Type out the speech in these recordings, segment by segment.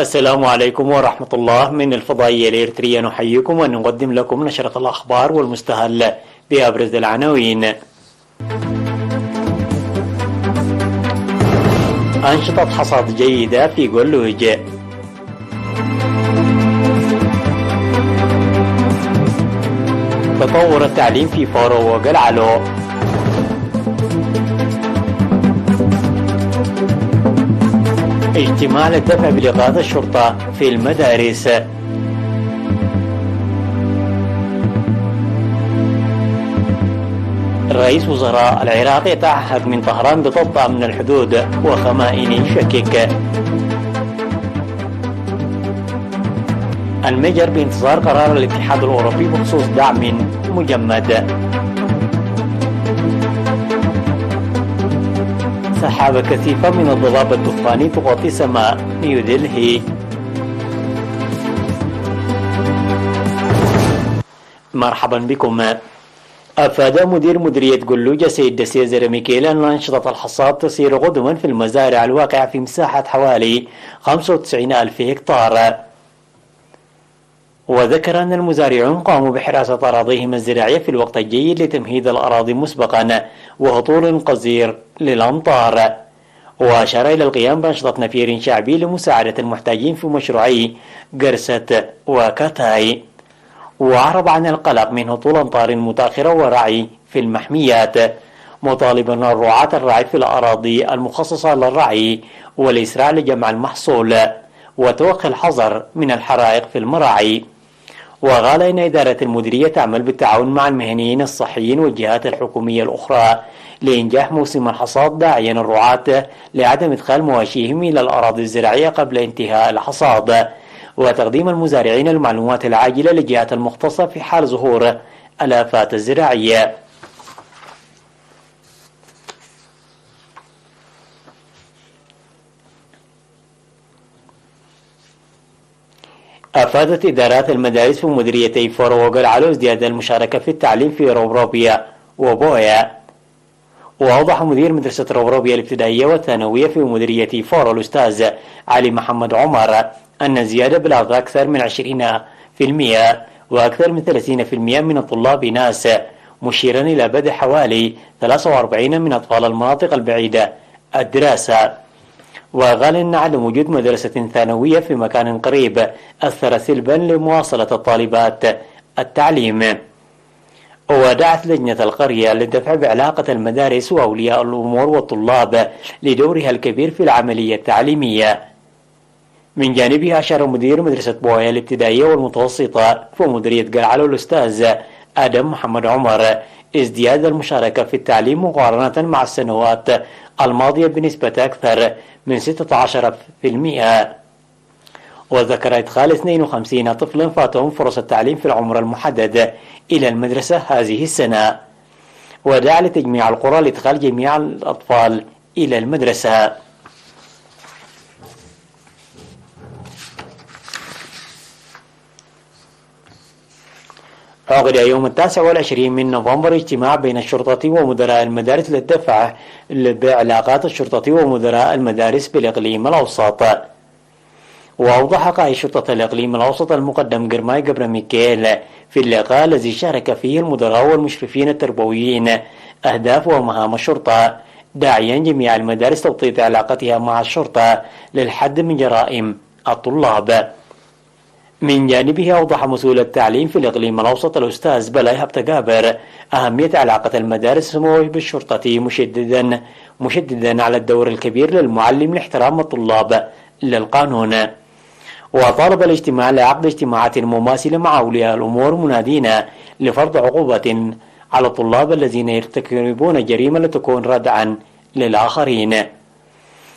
السلام عليكم ورحمة الله. من الفضائية الإريترية نحييكم ونقدم لكم نشرة الأخبار والمستهل بأبرز العناوين. أنشطة حصاد جيدة في قلوج. تطور التعليم في فورو وقلعلو. اجتماع للدفع بلغات الشرطة في المدارس. رئيس وزراء العراق يتعهد من طهران بتطبع من الحدود وخمائن يشكك. المجر بانتظار قرار الاتحاد الأوروبي بخصوص دعم مجمد. سحابة كثيفة من الضباب الدخاني تغطي سماء نيودلهي. مرحبا بكم. أفاد مدير مديرية قلوج سيد سيزر ميكيل أن أنشطة الحصاد تسير غدوا في المزارع الواقعة في مساحة حوالي 95 ألف هكتار. وذكر أن المزارعون قاموا بحراسة أراضيهم الزراعية في الوقت الجيد لتمهيد الأراضي مسبقا وهطول قصير للأمطار. وأشار إلى القيام بأنشطة نفير شعبي لمساعدة المحتاجين في مشروعي قرسة وكتاي. وأعرب عن القلق من هطول أمطار متأخرة ورعي في المحميات، مطالبا الرعاة الرعي في الأراضي المخصصة للرعي والإسراع لجمع المحصول وتوخي الحذر من الحرائق في المراعي. وقال إن إدارة المديرية تعمل بالتعاون مع المهنيين الصحيين والجهات الحكومية الأخرى لإنجاح موسم الحصاد، داعيا الرعاة لعدم إدخال مواشيهم إلى الأراضي الزراعية قبل انتهاء الحصاد، وتقديم المزارعين المعلومات العاجلة للجهات المختصة في حال ظهور الآفات الزراعية. أفادت إدارات المدارس في مديريتي فورو وقلعلو ازدياد المشاركة في التعليم في روبروبيا وبويا. وأوضح مدير مدرسة روبروبيا الابتدائية والثانوية في مديرية فورو الأستاذ علي محمد عمر أن الزيادة بلغت أكثر من 20% وأكثر من 30% من الطلاب ناس، مشيرا إلى بدء حوالي 43 من أطفال المناطق البعيدة الدراسة. وقال إن عدم وجود مدرسة ثانوية في مكان قريب أثر سلبا لمواصلة الطالبات التعليم. ودعت لجنة القرية للدفع بعلاقة المدارس وأولياء الأمور والطلاب لدورها الكبير في العملية التعليمية. من جانبها أشار مدير مدرسة بويا الابتدائية والمتوسطة في مديرية قلعلو الأستاذ آدم محمد عمر ازدياد المشاركة في التعليم مقارنة مع السنوات الماضية بنسبة أكثر من 16%. وذكر إدخال 52 طفلا فاتهم فرص التعليم في العمر المحدد إلى المدرسة هذه السنة، ودعا لتجميع القرى لإدخال جميع الأطفال إلى المدرسة. عقد يوم 29 من نوفمبر اجتماع بين الشرطة ومدراء المدارس للدفع بعلاقات الشرطة ومدراء المدارس بالإقليم الأوسط. وأوضح قائد شرطة الإقليم الأوسط المقدم قرماي قبر ميكيل في اللقاء الذي شارك فيه المدراء والمشرفين التربويين أهداف ومهام الشرطة، داعيا جميع المدارس توطيد علاقتها مع الشرطة للحد من جرائم الطلاب. من جانبه أوضح مسؤول التعليم في الإقليم الأوسط الأستاذ بلاي هبتقابر أهمية علاقة المدارس بالشرطة، مشددا على الدور الكبير للمعلم لاحترام الطلاب للقانون. وطالب الاجتماع لعقد اجتماعات مماثلة مع أولياء الأمور منادين لفرض عقوبة على الطلاب الذين يرتكبون جريمة لتكون ردعا للآخرين.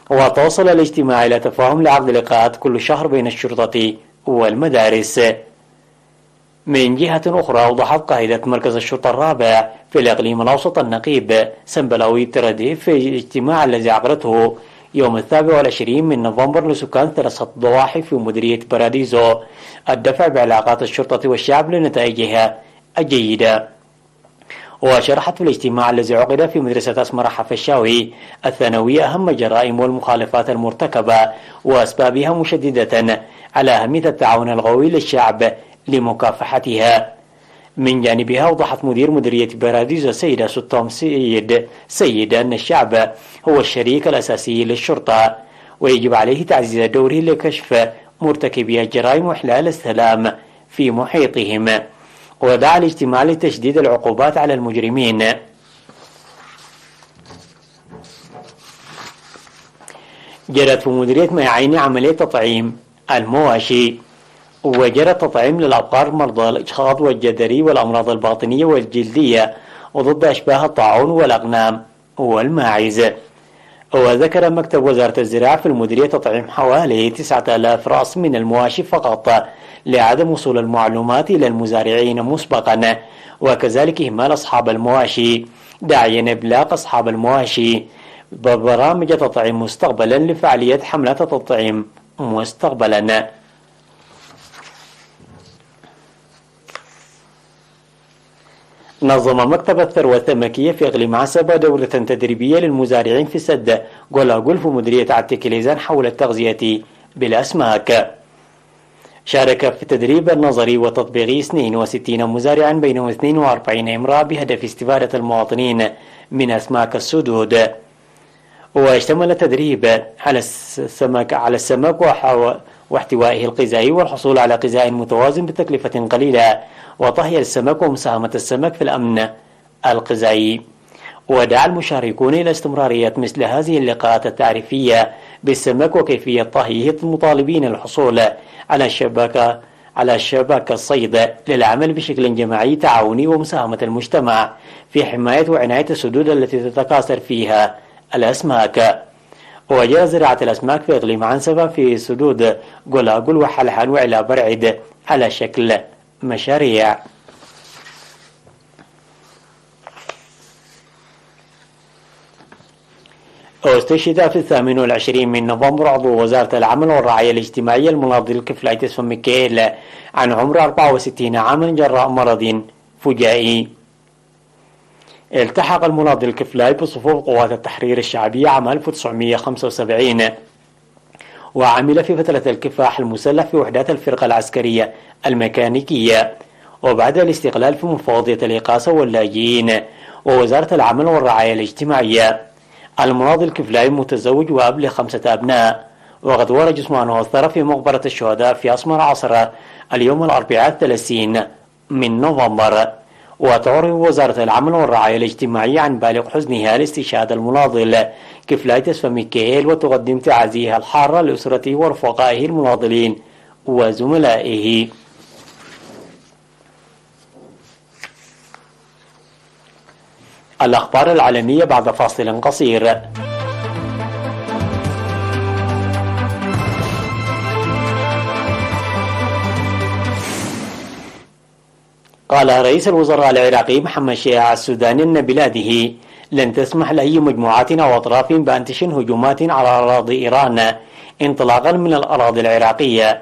وتوصل الاجتماع إلى تفاهم لعقد لقاءات كل شهر بين الشرطة والمدارس. من جهة أخرى أوضحت قائدة مركز الشرطة الرابع في الإقليم الأوسط النقيب سنبلاوي ترديف في الاجتماع الذي عقدته يوم 27 من نوفمبر لسكان 3 ضواحي في مديرية باراديزو الدفع بعلاقات الشرطة والشعب لنتائجها الجيدة. وشرحت في الاجتماع الذي عقد في مدرسة أسمر حفشاوي الثانوية أهم الجرائم والمخالفات المرتكبة وأسبابها، مشددة على أهمية التعاون القوي للشعب لمكافحتها. من جانبها أوضحت مديرية باراديس السيدة سلطان سيد أن الشعب هو الشريك الأساسي للشرطة، ويجب عليه تعزيز دوره لكشف مرتكبي الجرائم وإحلال السلام في محيطهم. ودعا الاجتماع لتشديد العقوبات على المجرمين. جرت في مديرية مياعين عملية تطعيم المواشي، وجرى التطعيم للأبقار مرضى الإجهاض والجدري والأمراض الباطنية والجلدية وضد أشباه الطاعون والأغنام والماعز. وذكر مكتب وزارة الزراعة في المديرية تطعيم حوالي 9000 رأس من المواشي فقط لعدم وصول المعلومات إلى المزارعين مسبقا، وكذلك إهمال أصحاب المواشي، داعيا إبلاغ أصحاب المواشي ببرامج تطعيم مستقبلا لفعالية حملة التطعيم مستقبلا. نظم مكتب الثروة السمكية في إقليم عسبة دورة تدريبية للمزارعين في سد قلاقل في مديرية عتيكليزان حول التغذية بالأسماك. شارك في التدريب النظري والتطبيقي 62 مزارعا بينهم 42 امرأة بهدف استفادة المواطنين من أسماك السدود. واشتمل التدريب على السمك واحتوائه الغذائي والحصول على غذاء متوازن بتكلفة قليلة وطهي السمك ومساهمة السمك في الأمن الغذائي. ودعا المشاركون إلى استمرارية مثل هذه اللقاءات التعريفية بالسمك وكيفية طهيه، مطالبين الحصول على شبكة الصيد للعمل بشكل جماعي تعاوني ومساهمة المجتمع في حماية وعناية السدود التي تتكاثر فيها الأسماك. وجرى زراعة الأسماك في إقليم عنسبة في سدود قلاقل وحلحان وعلا برعد على شكل مشاريع. استشهد في 28 من نوفمبر عضو وزارة العمل والرعاية الاجتماعية المناضل الكفلايتس فميكيل عن عمر 64 عاما جراء مرض فجائي. التحق المناضل الكفلاي بصفوف قوات التحرير الشعبية عام 1975، وعمل في فترة الكفاح المسلح في وحدات الفرقة العسكرية الميكانيكية، وبعد الاستقلال في مفوضية الإقاصة واللاجئين ووزارة العمل والرعاية الاجتماعية. المناضل الكفلاي متزوج وأب ل5 أبناء، وقد ورى جسمانه الثرى في مقبرة الشهداء في أسمر عصر اليوم الأربعاء 30 من نوفمبر. وتعرب وزارة العمل والرعاية الاجتماعية عن بالغ حزنها لاستشهاد المناضل كفلايتس فميكيل، وتقدم تعازيها الحارة لأسرته ورفقائه المناضلين وزملائه. الأخبار العالمية بعد فاصل قصير. قال رئيس الوزراء العراقي محمد شيع السوداني أن بلاده لن تسمح لأي مجموعات أو أطراف بأن تشن هجومات على أراضي إيران انطلاقا من الأراضي العراقية،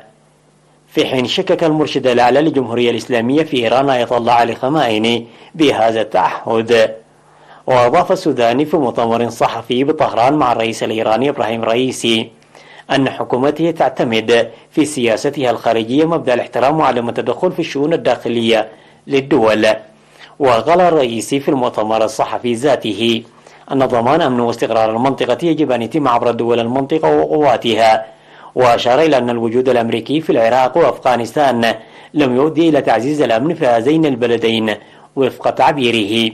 في حين شكك المرشد الأعلى للجمهورية الإسلامية في إيران آية الله علي خمائني بهذا التعهد. وأضاف السوداني في مؤتمر صحفي بطهران مع الرئيس الإيراني إبراهيم رئيسي أن حكومته تعتمد في سياستها الخارجية مبدأ الاحترام وعدم التدخل في الشؤون الداخلية للدول. وقال الرئيسي في المؤتمر الصحفي ذاته أن ضمان أمن واستقرار المنطقة يجب أن يتم عبر دول المنطقة وقواتها، وأشار إلى أن الوجود الأمريكي في العراق وأفغانستان لم يؤدي إلى تعزيز الأمن في هذين البلدين وفق تعبيره.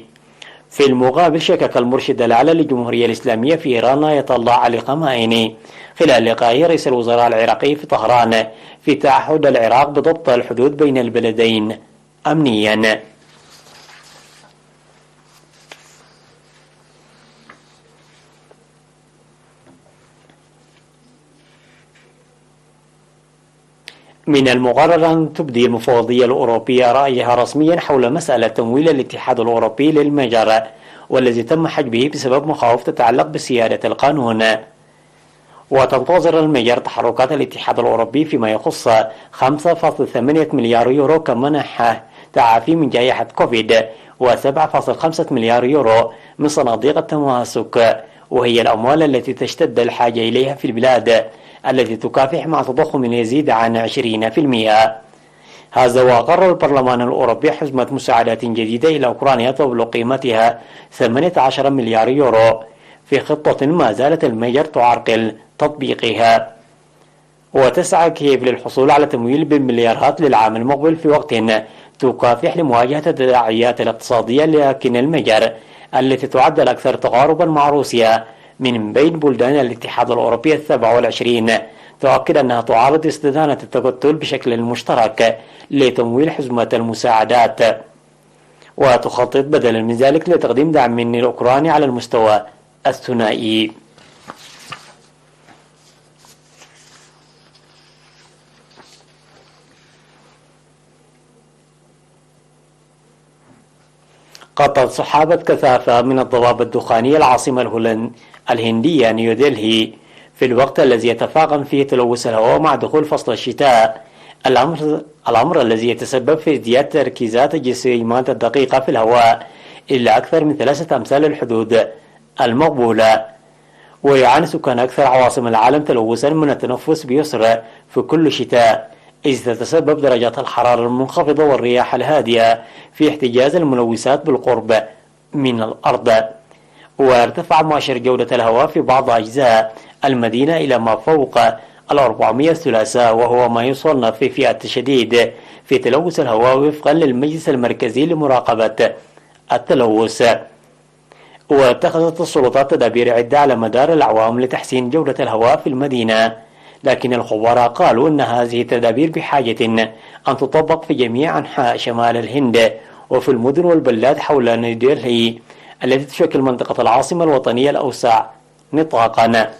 في المقابل شكك المرشد الأعلى للجمهورية الإسلامية في إيران آية الله علي خمائني خلال لقائه رئيس الوزراء العراقي في طهران في تعهد العراق بضبط الحدود بين البلدين أمنيا. من المقرر أن تبدي المفوضية الأوروبية رأيها رسميا حول مسألة تمويل الاتحاد الأوروبي للمجر، والذي تم حجبه بسبب مخاوف تتعلق بسيادة القانون. وتنتظر المجر تحركات الاتحاد الأوروبي فيما يخص 5.8 مليار يورو كمنحة تعافي من جائحة كوفيد، و7.5 مليار يورو من صناديق التماسك، وهي الأموال التي تشتد الحاجة إليها في البلاد التي تكافح مع تضخم يزيد عن 20%. هذا وأقر البرلمان الأوروبي حزمة مساعدات جديدة إلى أوكرانيا تبلغ قيمتها 18 مليار يورو في خطة ما زالت المجر تعرقل تطبيقها. وتسعى كييف للحصول على تمويل بالمليارات للعام المقبل في وقت تكافح لمواجهة التداعيات الاقتصادية، لكن المجر التي تعد الأكثر تقاربا مع روسيا من بين بلدان الاتحاد الأوروبي 27 تؤكد أنها تعارض استدانة التكتل بشكل مشترك لتمويل حزمة المساعدات، وتخطط بدلا من ذلك لتقديم دعم من الأوكراني على المستوى الثنائي. قطت سحابة كثافة من الضباب الدخانية العاصمة الهندية نيودلهي في الوقت الذي يتفاقم فيه تلوث الهواء مع دخول فصل الشتاء، الأمر الذي يتسبب في ازدياد تركيزات الجسيمات الدقيقة في الهواء إلى أكثر من 3 أمثال الحدود المقبولة. ويعاني سكان أكثر عواصم العالم تلوثا من التنفس بيسر في كل شتاء، إذ تتسبب درجات الحرارة المنخفضة والرياح الهادئة في احتجاز الملوثات بالقرب من الأرض. وارتفع مؤشر جودة الهواء في بعض أجزاء المدينة إلى ما فوق 400 ثلاثاء، وهو ما يصنف في فئة شديد في تلوث الهواء وفقا للمجلس المركزي لمراقبة التلوث. واتخذت السلطات تدابير عدة على مدار الأعوام لتحسين جودة الهواء في المدينة، لكن الخبراء قالوا أن هذه التدابير بحاجة أن تطبق في جميع أنحاء شمال الهند وفي المدن والبلاد حول نيودلهي التي تشكل منطقة العاصمة الوطنية الأوسع نطاقا.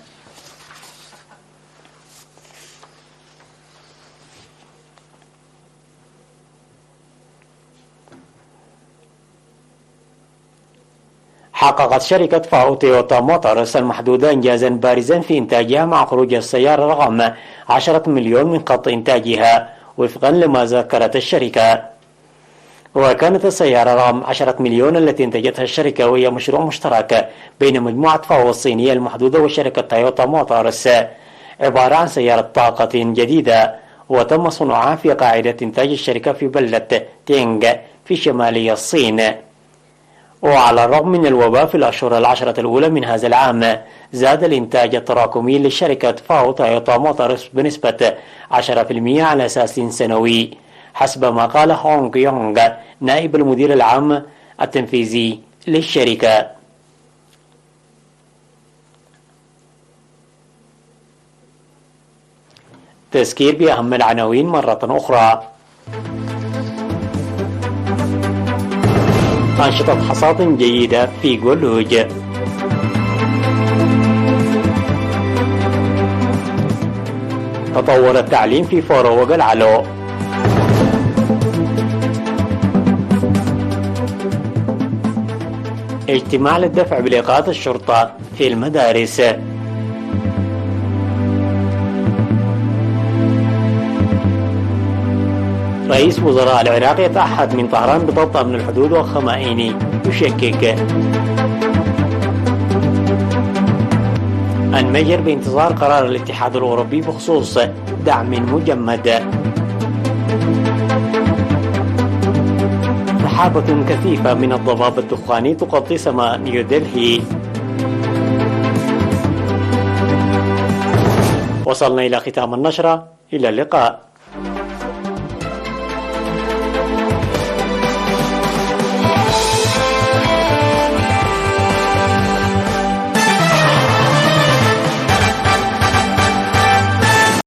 حققت شركة فاو تويوتا موتورز المحدودة إنجازا بارزا في إنتاجها مع خروج السيارة رقم 10 مليون من خط إنتاجها وفقا لما ذكرت الشركة. وكانت السيارة رقم 10 مليون التي انتجتها الشركة، وهي مشروع مشترك بين مجموعة فاو الصينية المحدودة وشركة تويوتا موتورز، عبارة عن سيارة طاقة جديدة وتم صنعها في قاعدة إنتاج الشركة في بلدة تينغ في شمالي الصين. وعلى الرغم من الوباء في الأشهر 10 الأولى من هذا العام، زاد الإنتاج التراكمي لشركة فاو تويوتا موتورز بنسبة 10% على أساس سنوي، حسب ما قال هونغ يونغ نائب المدير العام التنفيذي للشركة. تذكير بأهم العناوين مرة أخرى. أنشطة حصاد جيدة في جولوج. تطور التعليم في فورو وقلعلو. اجتماع للدفع بلقاءات الشرطة في المدارس. رئيس وزراء العراق يتعهد من طهران بضبط أمن الحدود، وخمائني يشكك. المجر بانتظار قرار الاتحاد الأوروبي بخصوص دعم مجمد. سحابة كثيفة من الضباب الدخاني تغطي سماء نيودلهي. وصلنا إلى ختام النشرة، إلى اللقاء.